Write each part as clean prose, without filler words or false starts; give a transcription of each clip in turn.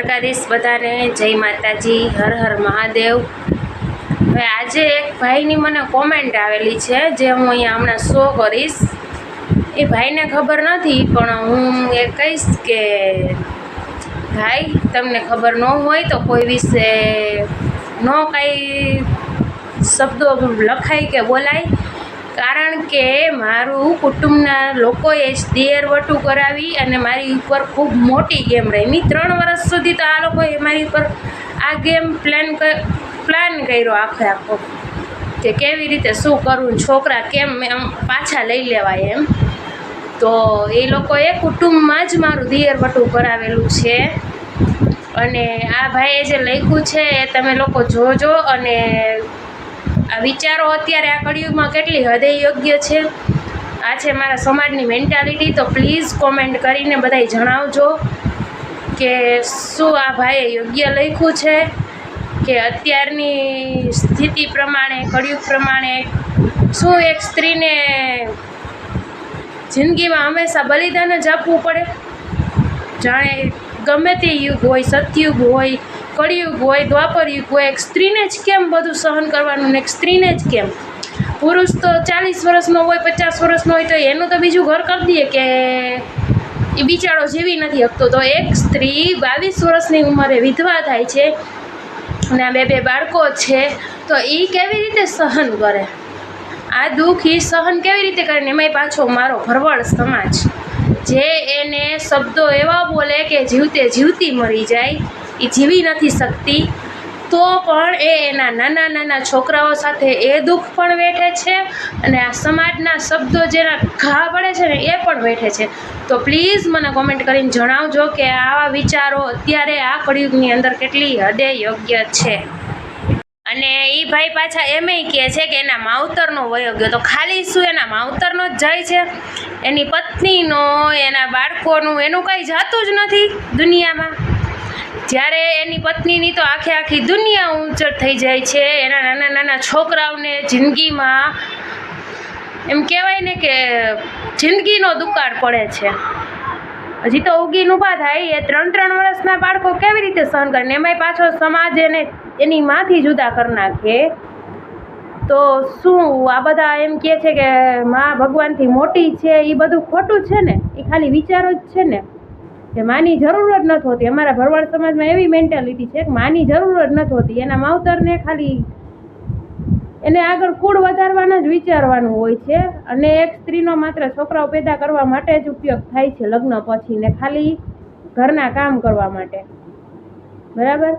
દ્વારકાધીશ બધાને જય માતાજી, હર હર મહાદેવ। હવે આજે એક ભાઈની મને કોમેન્ટ આવેલી છે જે હું અહીંયા હમણાં શો કરીશ। એ ભાઈને ખબર નથી પણ હું એ કહીશ કે ભાઈ તમને ખબર ન હોય તો કોઈ વિશે ન કાંઈ શબ્દો લખાય કે બોલાય, કારણ કે મારું કુટુંબના લોકોએ જ દેરવટું કરાવી અને મારી ઉપર ખૂબ મોટી ગેમ રમી। 3 વર્ષ સુધી તો આ લોકોએ મારી ઉપર આ ગેમ પ્લાન કર્યો આખો કે કેવી રીતે શું કરવું, છોકરા કેમ એમ પાછા લઈ લેવાય એમ। તો એ લોકોએ કુટુંબમાં જ મારું દેરવટું કરાવેલું છે અને આ ભાઈએ જે લખ્યું છે એ તમે લોકો જોજો અને આ વિચારો અત્યારે આ કળિયુગમાં કેટલી હદે યોગ્ય છે। આ છે મારા સમાજની મેન્ટાલિટી। તો પ્લીઝ કોમેન્ટ કરીને બધાય જણાવજો કે શું આ ભાઈએ યોગ્ય લખ્યું છે કે અત્યારની સ્થિતિ પ્રમાણે, કળિયુગ પ્રમાણે શું એક સ્ત્રીને જિંદગીમાં હંમેશા બલિદાન જ આપવું પડે? જાણે ગમે તે યુગ હોય, સતયુગ હોય, કળિયુગ હોય, દ્વાપર યુગ હોય, એક સ્ત્રીને જ કેમ બધું સહન કરવાનું ને એક સ્ત્રીને જ કેમ? પુરુષ તો 40 વર્ષનો હોય, 50 વર્ષનો હોય તો એનું તો બીજું ઘર કરી દઈએ કે એ બિચારો જીવી નથી શકતો, તો એક સ્ત્રી 22 વર્ષની ઉંમરે વિધવા થાય છે અને આ બે બાળકો છે તો એ કેવી રીતે સહન કરે? આ દુઃખ એ સહન કેવી રીતે કરે? એમાંય પાછો મારો ભરવાડ સમાજ જે એને શબ્દો એવા બોલે કે જીવતે જીવતી મરી જાય, એ જીવી નથી શકતી તો પણ એના નાના નાના છોકરાઓ સાથે એ દુઃખ પણ વેઠે છે અને આ સમાજના શબ્દો જેના ઘા પડે છે ને એ પણ વેઠે છે। તો પ્લીઝ મને કોમેન્ટ કરીને જણાવજો કે આવા વિચારો અત્યારે આ કળિયુગની અંદર કેટલી હદે યોગ્ય છે। અને એ ભાઈ પાછા એમય કહે છે કે એના માવતરનો વયો ગયો, તો ખાલી શું એના માવતરનો જ જાય છે? એની પત્નીનો, એના બાળકોનું, એનું કંઈ જાતું જ નથી દુનિયામાં। જ્યારે એની પત્નીની તો આખી દુનિયા ઉંચર થઈ જાય છે, એના નાના નાના છોકરાઓને જિંદગીમાં એમ કહેવાય ને કે જિંદગીનો દુકાળ પડે છે। હજી તો ઉગીને ઊભા થાય એ 3 વર્ષના બાળકો કેવી રીતે સહન કરે? એમાંય પાછો સમાજ એને એની માંથી જુદા કરી નાખે તો શું? આ બધા એમ કહે છે કે માં ભગવાનથી મોટી છે, એ બધું ખોટું છે ને? એ ખાલી વિચારો જ છે ને કે માની જરૂર જ નથી હોતી। અમારા ભરવાડ સમાજમાં એવી મેન્ટાલિટી છે કે માની જરૂર જ નથી હોતી, એના માવતરને ખાલી એને આગળ કુળ વધારવાના જ વિચારવાનું હોય છે અને એક સ્ત્રીનો માત્ર છોકરાઓ પેદા કરવા માટે જ ઉપયોગ થાય છે લગ્ન પછી, ને ખાલી ઘરના કામ કરવા માટે, બરાબર?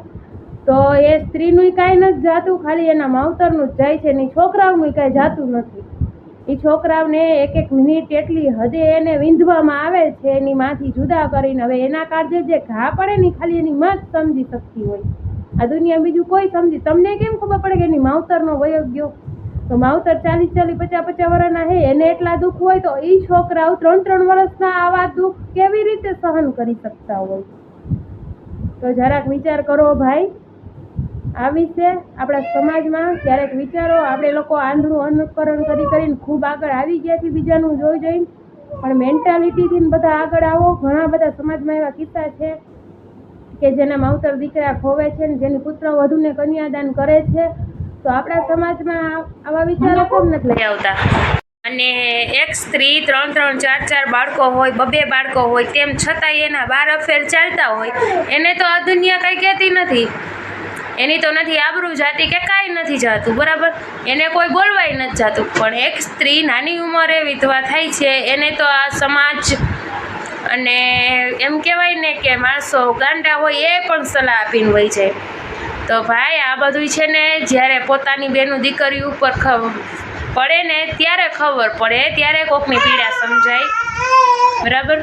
તો એ સ્ત્રીનું કાંઈ નથી જાતું, ખાલી એના માવતરનું જ જાય છે ને છોકરાઓનું કાંઈ જાતું નથી। એ છોકરાઓને એક મિનિટ એટલી હદે એને વીંધવામાં આવે છે એની માંથી જુદા કરીને। હવે એના કારણે જે ઘા પડે ને ખાલી એની માં જ સમજી શકતી હોય, આ દુનિયા બીજું કોઈ સમજી। તમને કેમ ખબર પડે કે એની માવતરનો વયો ગયો? તો માવતર 40, 50 વર્ષના હે, એને એટલા દુઃખ હોય તો એ છોકરાઓ 3 વર્ષના આવા દુઃખ કેવી રીતે સહન કરી શકતા હોય? તો જરાક વિચાર કરો ભાઈ આ વિશે। આપણા સમાજમાં ક્યારેક વિચારો, આપણે લોકો આંધળું અનુકરણ કરીને ખૂબ આગળ આવી ગયા છીએ બીજાનું જોઈ જોઈને, પણ મેન્ટાલિટીથી બધા આગળ આવો। ઘણા બધા સમાજમાં એવા કિસ્સા છે કે જેના માવતર દીકરા ખોવે છે ને જેની પુત્ર વધુને કન્યાદાન કરે છે, તો આપણા સમાજમાં આવા વિચારો કેમ નથી લઈ આવતા? અને એક સ્ત્રી 3, 4 બાળકો હોય, 2 બાળકો હોય, તેમ છતાંય એના 12 અફેર ચાલતા હોય, એને તો આ દુનિયા કંઈ કહેતી નથી, એની તો નથી આબરૂ જાતી કે કાંઈ નથી જાતું, બરાબર? એને કોઈ બોલવાય નથી જાતું, પણ એક સ્ત્રી નાની ઉંમરે વિધવા થાય છે એને તો આ સમાજ અને એમ કહેવાય ને કે માણસો ગાંડા હોય એ પણ સલાહ આપીને વહી જાય। તો ભાઈ આ બધું છે ને જ્યારે પોતાની બેનું દીકરી ઉપર પડે ને ત્યારે ખબર પડે, ત્યારે કોકની પીડા સમજાય, બરાબર?